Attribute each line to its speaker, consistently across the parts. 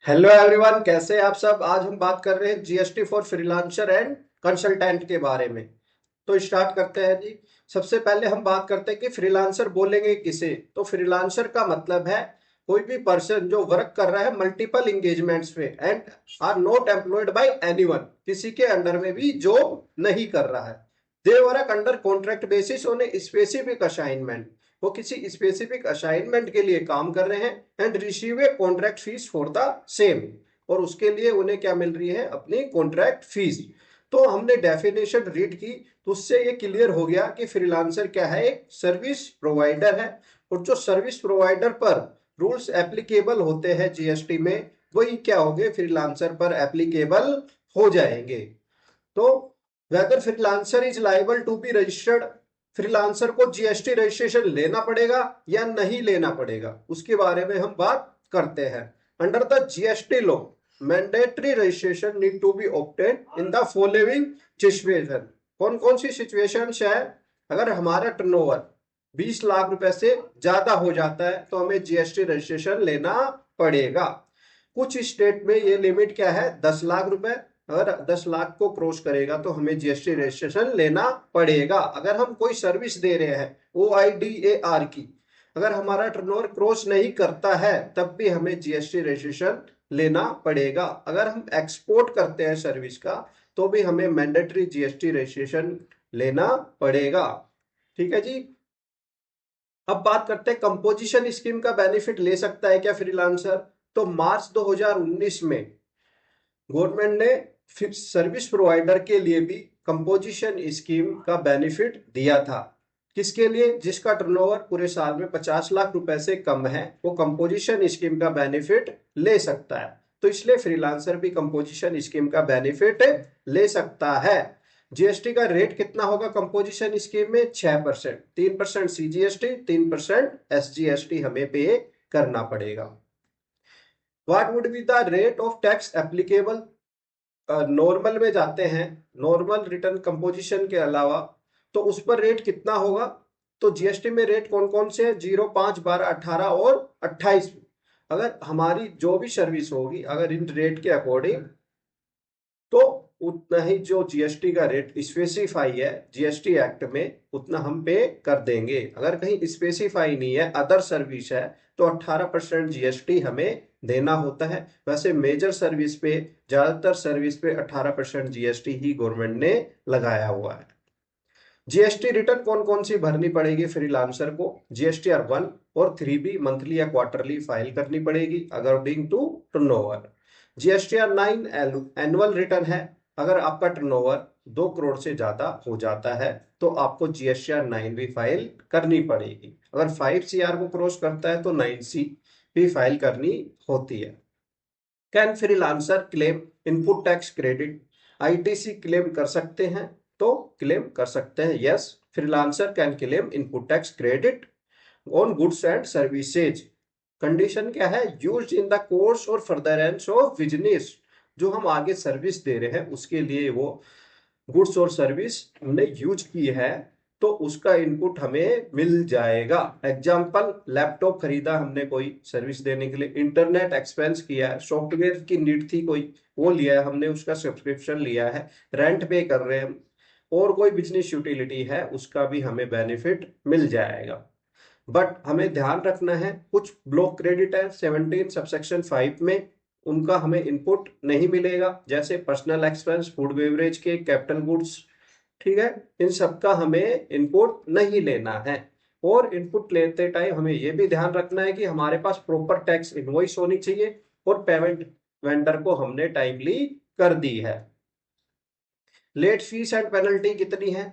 Speaker 1: Hello everyone, कैसे हैं आप सब। आज हम बात कर रहे हैं GST for freelancer and consultant के बारे में। तो स्टार्ट करते हैं जी। सबसे पहले हम बात करते हैं कि फ्रीलांसर बोलेंगे किसे। तो फ्रीलांसर का मतलब है कोई भी पर्सन जो वर्क कर रहा है मल्टीपल इंगेजमेंट्स पे and are not employed by anyone, किसी के अंडर में भी जॉब नहीं कर रहा है। They work under contract basis on a specific assignment. वो किसी स्पेसिफिक असाइनमेंट के लिए काम कर रहे हैं and receive a contract fees for the same. और उसके लिए उन्हें क्या मिल रही है, अपनी कॉन्ट्रैक्ट फीस। तो हमने डेफिनेशन रीड की तो उससे ये क्लियर हो गया कि फ्रीलांसर क्या है, एक सर्विस प्रोवाइडर है। और जो सर्विस प्रोवाइडर पर रूल्स एप्लीकेबल होते हैं जीएसटी में, वही क्या होंगे, फ्रीलांसर पर एप्लीकेबल हो जाएंगे। तो whether freelancer is liable to be registered, freelancer को जीएसटी रजिस्ट्रेशन लेना पड़ेगा या नहीं लेना पड़ेगा, उसके बारे में हम बात करते हैं। Under the GST law mandatory registration need to be obtain in the following situation. कौन कौन सी सिचुएशंस है। अगर हमारा टर्नओवर 20 लाख रुपए से ज्यादा हो जाता है तो हमें जीएसटी रजिस्ट्रेशन लेना पड़ेगा। कुछ स्टेट में ये लिमिट क्या है, 10 लाख रुपए। अगर 10 लाख को क्रॉस करेगा तो हमें जीएसटी रजिस्ट्रेशन लेना पड़ेगा। अगर हम कोई सर्विस दे रहे हैं OIDAR की, अगर हमारा टर्नओवर क्रॉस नहीं करता है तब भी हमें जीएसटी रजिस्ट्रेशन लेना पड़ेगा। अगर हम एक्सपोर्ट करते हैं सर्विस का तो भी हमें मैंडेटरी जीएसटी रजिस्ट्रेशन लेना पड़ेगा। ठीक है जी। अब बात करते हैं कंपोजिशन स्कीम का बेनिफिट ले सकता है क्या फ्रीलांसर। तो मार्च 2019 में गवर्नमेंट ने फिर सर्विस प्रोवाइडर के लिए भी कंपोजिशन स्कीम का बेनिफिट दिया था। किसके लिए, जिसका टर्नओवर पूरे साल में 50 लाख रुपए से कम है, वो कंपोजिशन स्कीम का बेनिफिट ले सकता है। तो इसलिए फ्रीलांसर भी कंपोजिशन स्कीम का बेनिफिट ले सकता है। जीएसटी का रेट कितना होगा कंपोजिशन स्कीम में, 6%। 3% CGST, 3% SGST हमें पे करना पड़ेगा। What would be the rate of tax applicable. Normal में जाते हैं, नॉर्मल रिटर्न कंपोजिशन के अलावा, तो उस पर रेट कितना होगा। तो जीएसटी में रेट कौन कौन से हैं, 0, 5, 12, 18 और 28। अगर हमारी जो भी सर्विस होगी अगर इन रेट के अकॉर्डिंग, तो उतना ही जो जीएसटी का रेट स्पेसिफाई है जीएसटी एक्ट में उतना हम पे कर देंगे। अगर कहीं स्पेसिफाई नहीं है, अदर सर्विस है, तो 18% जीएसटी हमें देना होता है। वैसे मेजर सर्विस पे, ज्यादातर सर्विस पे 18% जीएसटी ही गवर्नमेंट ने लगाया हुआ है। जीएसटी रिटर्न कौन कौन सी भरनी पड़ेगी फ्रीलांसर को, GSTR 1 और 3B मंथली या क्वार्टरली फाइल करनी पड़ेगी according to turnover. GSTR 9 annual return है। अगर आपका टर्नओवर 2 करोड़ से ज्यादा हो जाता है तो आपको GSTR 9 भी फाइल करनी पड़ेगी। अगर 5 CR को क्रॉस करता है तो 9C भी फाइल करनी होती है। Can freelancer claim input tax credit, ITC claim कर सकते हैं। तो क्लेम कर सकते हैं, yes, freelancer can claim input tax credit on goods and services. Condition क्या है, यूज्ड इन द कोर्स और फर्दरेंस ऑफ बिजनेस। जो हम आगे सर्विस दे रहे हैं उसके लिए वो गुड्स और सर्विस हमने यूज की है तो उसका इनपुट हमें मिल जाएगा। एग्जाम्पल, लैपटॉप खरीदा हमने कोई सर्विस देने के लिए, इंटरनेट एक्सपेंस किया है, सॉफ्टवेयर की नीड थी कोई, वो लिया है हमने, उसका सब्सक्रिप्शन लिया है, रेंट पे कर रहे हैं, और कोई बिजनेस यूटिलिटी है उसका भी हमें बेनिफिट मिल जाएगा। बट हमें ध्यान रखना है, कुछ ब्लॉक क्रेडिट है 17 सबसेक्शन 5 में, उनका हमें इनपुट नहीं मिलेगा, जैसे पर्सनल एक्सपेंस, फूड बेवरेज के, कैपिटल गुड्स। ठीक है, इन सब का हमें इनपुट नहीं लेना है। और इनपुट लेते टाइम हमें यह भी ध्यान रखना है कि हमारे पास प्रॉपर टैक्स इनवॉइस होनी चाहिए और पेमेंट वेंडर को हमने टाइमली कर दी है। लेट फीस एंड पेनल्टी कितनी है।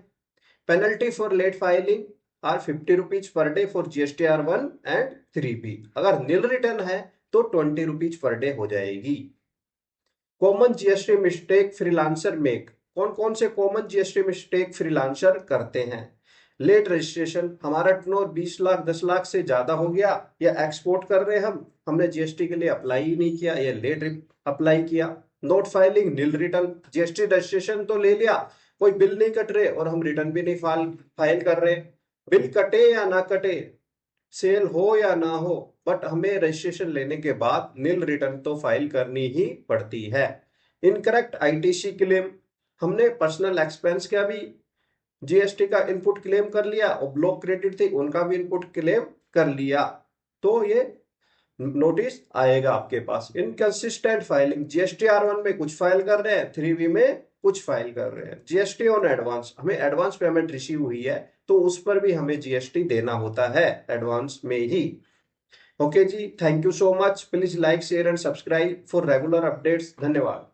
Speaker 1: Penalty for late filing are 50 rupees per day for GSTR 1 and 3B। अगर नील रिटर्न है तो 20 रुपीज पर डे हो जाएगी। Common GST mistake freelancer make, कौन कौन से कॉमन जीएसटी मिस्टेक फ्रीलांसर करते हैं। लेट रजिस्ट्रेशन, हमारा टर्नओवर 20 लाख 10 लाख से ज्यादा हो गया, या एक्सपोर्ट कर रहे हैं हमने जीएसटी के लिए अप्लाई ही नहीं किया या लेट अप्लाई किया। नोट फाइलिंग नील रिटर्न, जीएसटी रजिस्ट्रेशन तो ले लिया, कोई बिल नहीं कट रहे और हम रिटर्न भी नहीं फाइल कर रहे। बिल कटे या ना कटे, सेल हो या ना हो, बट हमें रजिस्ट्रेशन लेने के बाद नील रिटर्न तो फाइल करनी ही पड़ती है। इनकरेक्ट आईटीसी क्लेम, हमने पर्सनल एक्सपेंस का भी जीएसटी का इनपुट क्लेम कर लिया और ब्लॉक क्रेडिट थी उनका भी इनपुट क्लेम कर लिया, तो ये नोटिस आएगा आपके पास। इनकंसिस्टेंट फाइलिंग, जीएसटी R1 में कुछ फाइल कर रहे हैं, 3V में कुछ फाइल कर रहे हैं। जीएसटी ऑन एडवांस, हमें एडवांस पेमेंट रिसीव हुई है तो उस पर भी हमें जीएसटी देना होता है एडवांस में ही। ओके जी, thank you so much. Please like share and subscribe for regular updates. धन्यवाद।